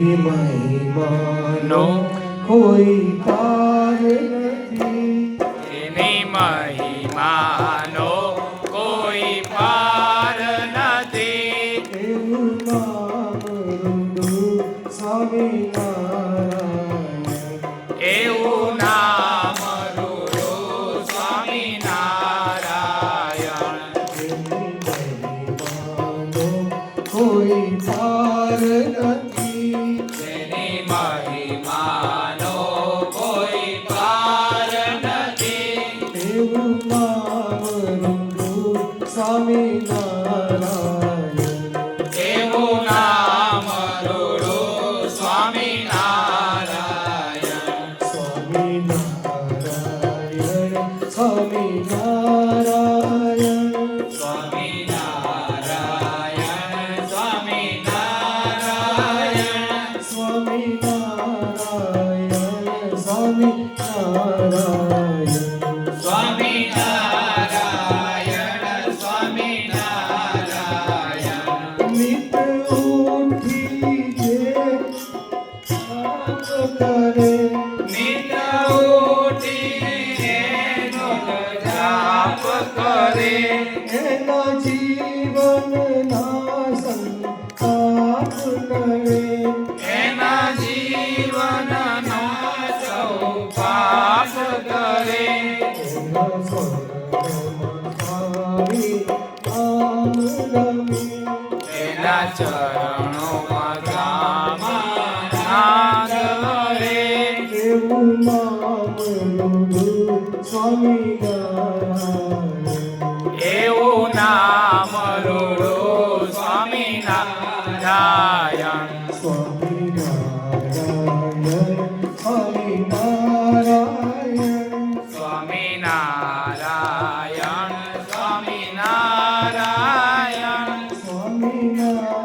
મહિમાનો કોઈ પાર નથી, એની મહિમાનો કોઈ પાર નથી. એવું નામ રૂડું સ્વામિનારાયણ, એવું નામ રૂડું સ્વામિનારાયણ. એની મહિમાનો કોઈ પાર નથી, એની મહિમાનો કોઈ પાર નથી. એવું નામ રૂડું સ્વામિનારાયણ, એવું નામ રૂડું સ્વામિનારાયણ. સ્વામિનારાયણ સ્વામિનારાયણ, સ્વામિનારાયણ સ્વામિનારાયણ. સ્વામિનારાયણ સ્વામિનારાયણ, સ્વામિનારાયણ સ્વામિનારાયણ. નિત ઉઠી જે જાપ કરે, નિત ઉઠીને જાપ કરે, એના જીવનના સંતાપ કરે, એના જીવનનો સૌ પાપ કરે. એના સ્વર્ગમાં સ્વામી નામ રમે, એના ચરણોમાં રામાનાદ હરે. એવું નામ રૂડું સ્વામિનારાયણ, એવું નામ રૂડું સ્વામિનારાયણ. સ્વામિનારાયણ સ્વામિનારાયણ, સ્વામિનારાયણ સ્વામિનારાયણ. સ્વામિનારાયણ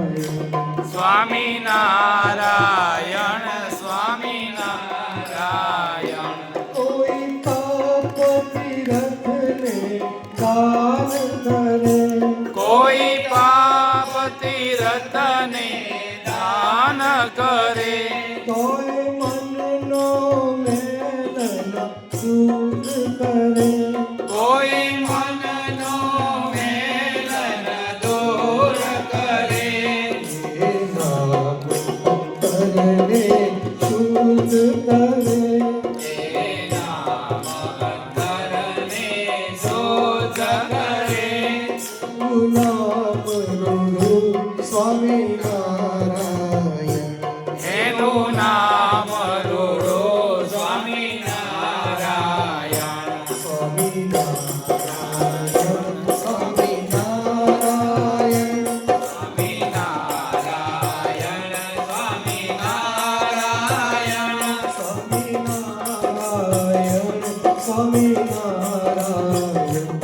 સ્વામિનારાયણ, સ્વામિનારાયણ સ્વામિનારાયણ. કોઈ પાપ તીરથને દાન કરે, કોઈ પાપ તીરથને દાન કરે, તોય મનનો મેલન દૂર કરે, કોઈ મનનો મેલન દૂર કરે. એ નામ અંતરને શુદ્ધ કરે, એ નામ અંતરને શુદ્ધ કરે. નામ રૂડું સ્વામિનારાયણ, એનું નામ રૂડું સ્વામિનારાયણ. સ્વામિનારાયણ સ્વામિનારાયણ, સ્વામિનારાયણ સ્વામિનારાયણ. સ્વામિનારાયણ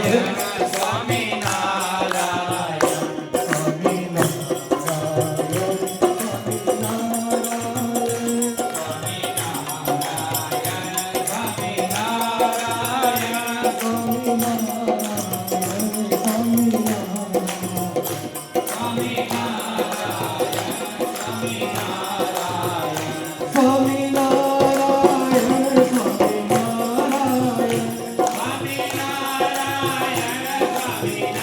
સ્વામિનારાયણ, સ્વામિનારાયણ સ્વામિનારાયણ.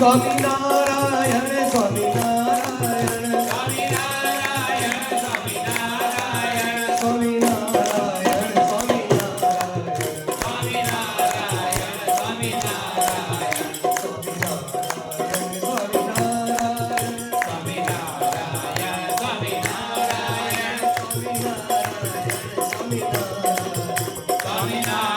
સ્વામિનારાયણ સ્વામિનારાયણ સ્વામિનારાયણ સ્વામિનારાયણ સ્વામિનારાયણ સ્વામિનારાયણ સ્વામિનારાયણ સ્વામિનારાયણ સ્વામિનારાયણ સ્વામિનારાયણ સ્વામિનારાયણ